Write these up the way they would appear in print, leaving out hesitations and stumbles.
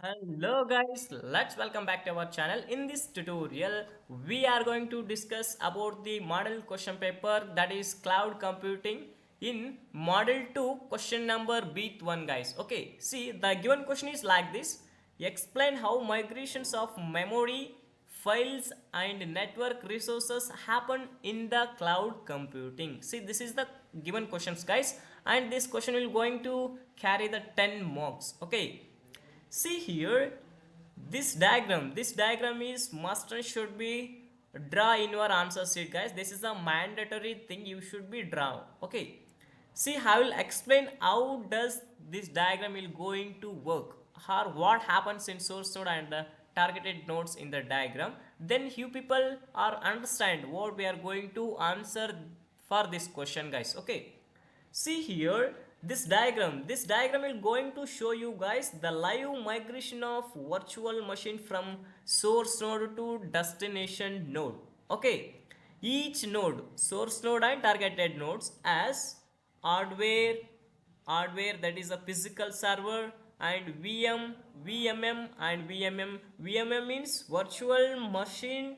Hello guys, let's welcome back to our channel. In this tutorial, we are going to discuss about the model question paper, that is cloud computing in model 2 question number B1 guys. Okay, see the given question is like this. Explain how migrations of memory, files and network resources happen in the cloud computing. See, this is the given questions guys, and this question will going to carry the 10 marks. Okay, see here, this diagram is must and should be draw in your answer sheet guys. This is a mandatory thing you should be draw. Okay, see, I will explain how does this diagram will going to work, or what happens in source node and the targeted nodes in the diagram. Then you people are understand what we are going to answer for this question guys. Okay, see here, this diagram is going to show you guys the live migration of virtual machine from source node to destination node. Okay, each node, source node and targeted nodes, as hardware hardware that is a physical server, and vmm and vmm means virtual machine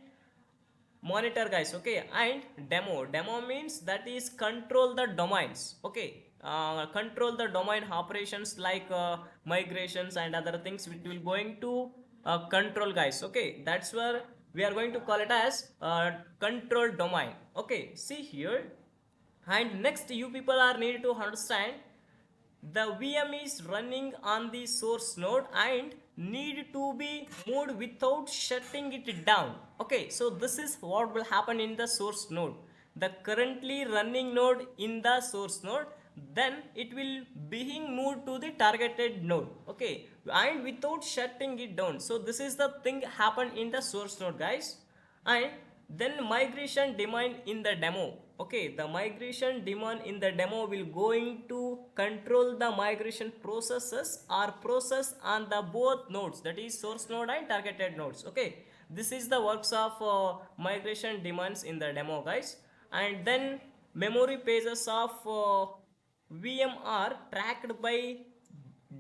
monitor guys. Okay, and demo means that is control the domains. Okay, control the domain operations like migrations and other things which will going to control guys. Okay, that's where we are going to call it as control domain. Okay, see here, and next you people are need to understand the VM is running on the source node and need to be moved without shutting it down. Okay, so this is what will happen in the source node. The currently running node in the source node, then it will being moved to the targeted node. Okay, and without shutting it down. So this is the thing happen in the source node guys. And then migration demand in the demo. Okay, the migration demand in the demo will going to control the migration processes or process on the both nodes, that is source node and targeted nodes. Okay, this is the works of migration demands in the demo guys. And then memory pages of VM are tracked by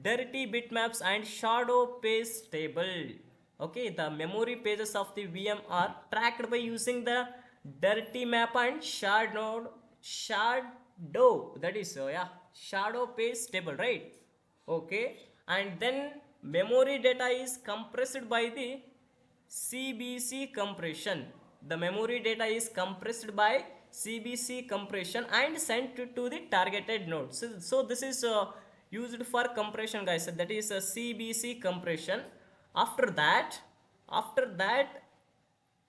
dirty bitmaps and shadow page table. Okay, the memory pages of the VM are tracked by using the dirty map and shadow, that is yeah, shadow page table, right? Okay, and then memory data is compressed by the CBC compression. The memory data is compressed by CBC compression and sent to the targeted node. So this is used for compression guys. That is a CBC compression. After that,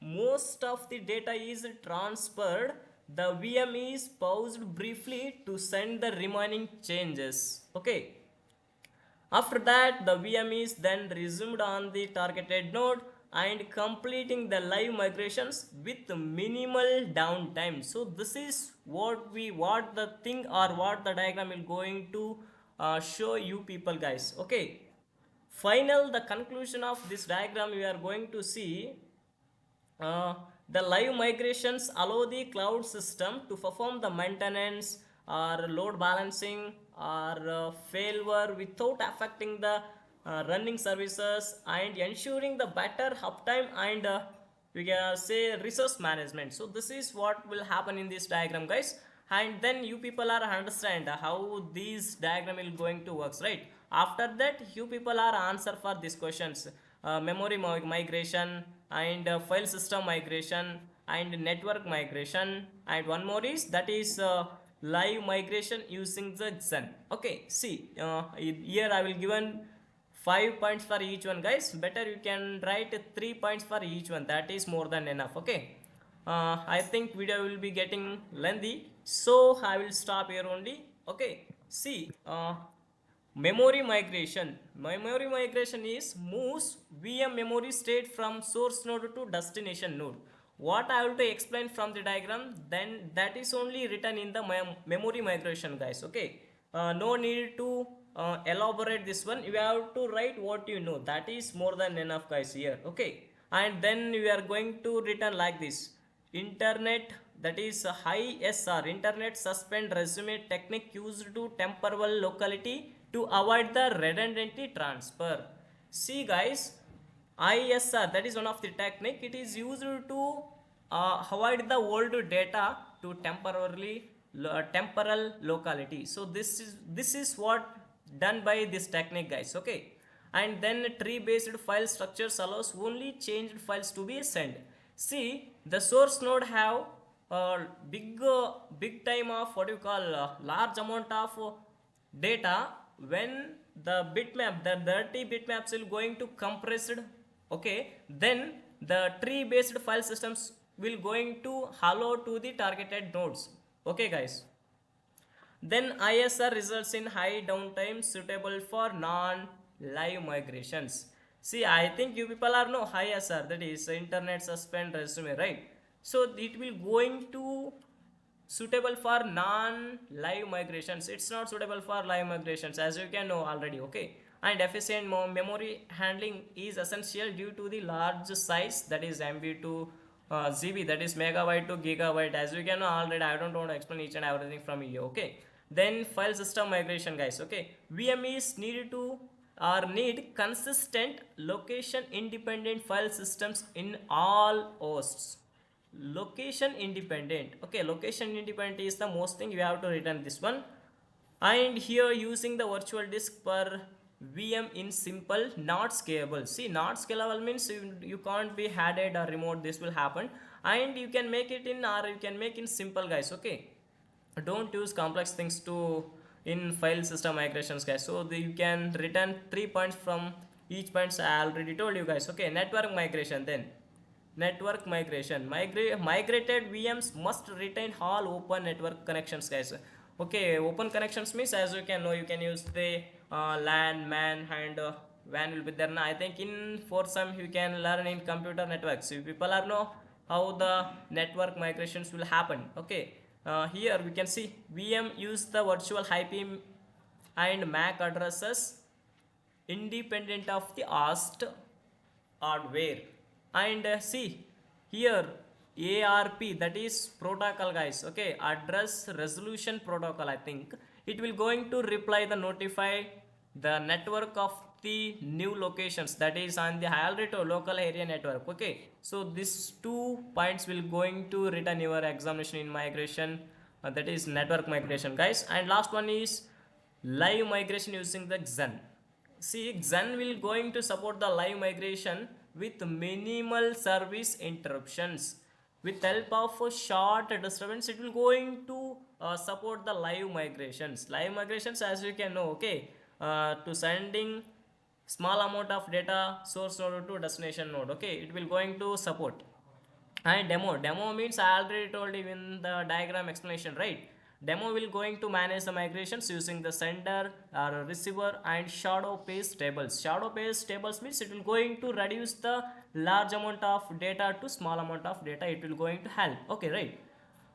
most of the data is transferred. The VM is paused briefly to send the remaining changes. Okay, after that, the VM is then resumed on the targeted node and completing the live migrations with minimal downtime. So this is what the thing or what the diagram is going to show you people guys. Okay, the conclusion of this diagram we are going to see, uh, the live migrations allow the cloud system to perform the maintenance or load balancing or failure without affecting the running services and ensuring the better uptime and we can say resource management. So this is what will happen in this diagram guys. And then you people are understand how these diagram will going to works, right? After that you people are answer for these questions, memory migration and file system migration and network migration, and one more is that is live migration using the XEN. Okay, see here I will given 5 points for each one guys. Better you can write 3 points for each one, that is more than enough. Okay, I think video will be getting lengthy, so I will stop here only. Okay, see, memory migration is moves VM memory state from source node to destination node. What I have to explain from the diagram, then that is only written in the memory migration guys. Okay, no need to elaborate this one. You have to write what you know, that is more than enough guys here. Okay, and then we are going to return like this: internet, that is high SR, internet suspend resume technique used to temporal locality to avoid the redundancy transfer. See guys, ISR, that is one of the technique. It is used to avoid the old data to temporal locality. So this is what done by this technique, guys. Okay, and then tree based file structures allows only changed files to be sent. See, the source node have big time of what you call large amount of data. When the bitmap, the dirty bitmaps will going to compressed, okay, then the tree based file systems will going to hollow to the targeted nodes. Okay guys, then ISR results in high downtime suitable for non-live migrations. See, I think you people are know ISR, that is internet suspend resume, right? So it will going to suitable for non-live migrations. It's not suitable for live migrations, as you can know already. Okay, and efficient memory handling is essential due to the large size, that is MB to GB, that is megabyte to gigabyte, as you can know already. I don't want to explain each and everything from here. Okay, then file system migration, guys. Okay, VM is needed to or need consistent location independent file systems in all hosts. Location independent, okay, location independent is the most thing you have to return this one. And here using the virtual disk per VM in simple, not scalable. See, not scalable means you can't be added or remote, this will happen. And you can make it in, or you can make in simple, guys. Okay, don't use complex things to in file system migrations, guys. So you can return 3 points from each points. I already told you, guys. Okay, network migration. Then network migration, migrated VMs must retain all open network connections, guys. Okay, open connections means, as you can know, you can use the LAN, MAN, and WAN will be there. Now I think in for some you can learn in computer networks, you people are know how the network migrations will happen. Okay, here we can see VM use the virtual IP and MAC addresses independent of the host hardware. And see here, ARP, that is protocol, guys. Okay, address resolution protocol, I think it will going to reply the notify the network of the new locations, that is on the high to local area network. Okay, so these 2 points will going to return your examination in migration, that is network migration, guys. And last one is live migration using the XEN. See, XEN will going to support the live migration with minimal service interruptions. With help of a short disturbance, it will going to support the live migrations. Live migrations, as you can know, okay, to sending small amount of data source node to destination node. Okay, it will going to support. And demo means I already told you in the diagram explanation, right? Demo will going to manage the migrations using the sender or receiver and shadow paste tables. Shadow paste tables means it will going to reduce the large amount of data to small amount of data, it will going to help. Okay, right?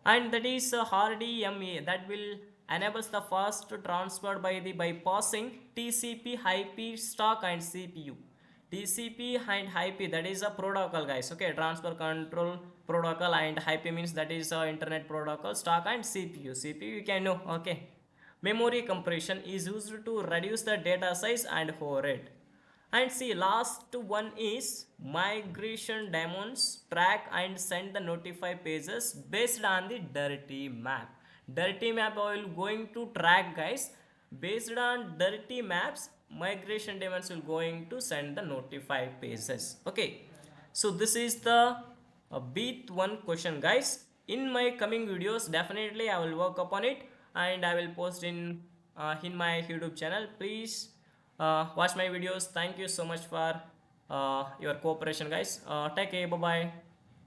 And that is RDMA, that will enables the fast transfer by the bypassing TCP, IP stock and CPU. TCP and IP, that is a protocol, guys. Okay, transfer control protocol, and IP means that is internet protocol, stock and CPU. CPU you can know. Okay, memory compression is used to reduce the data size and overhead. And see, last one is migration daemons track and send the notify pages based on the dirty map. Dirty map I will going to track, guys. Based on dirty maps, migration daemons will going to send the notify pages. Okay, so this is the beat one question, guys. In my coming videos, definitely I will work upon it and I will post in my YouTube channel. Please watch my videos. Thank you so much for your cooperation, guys. Take care. Bye bye.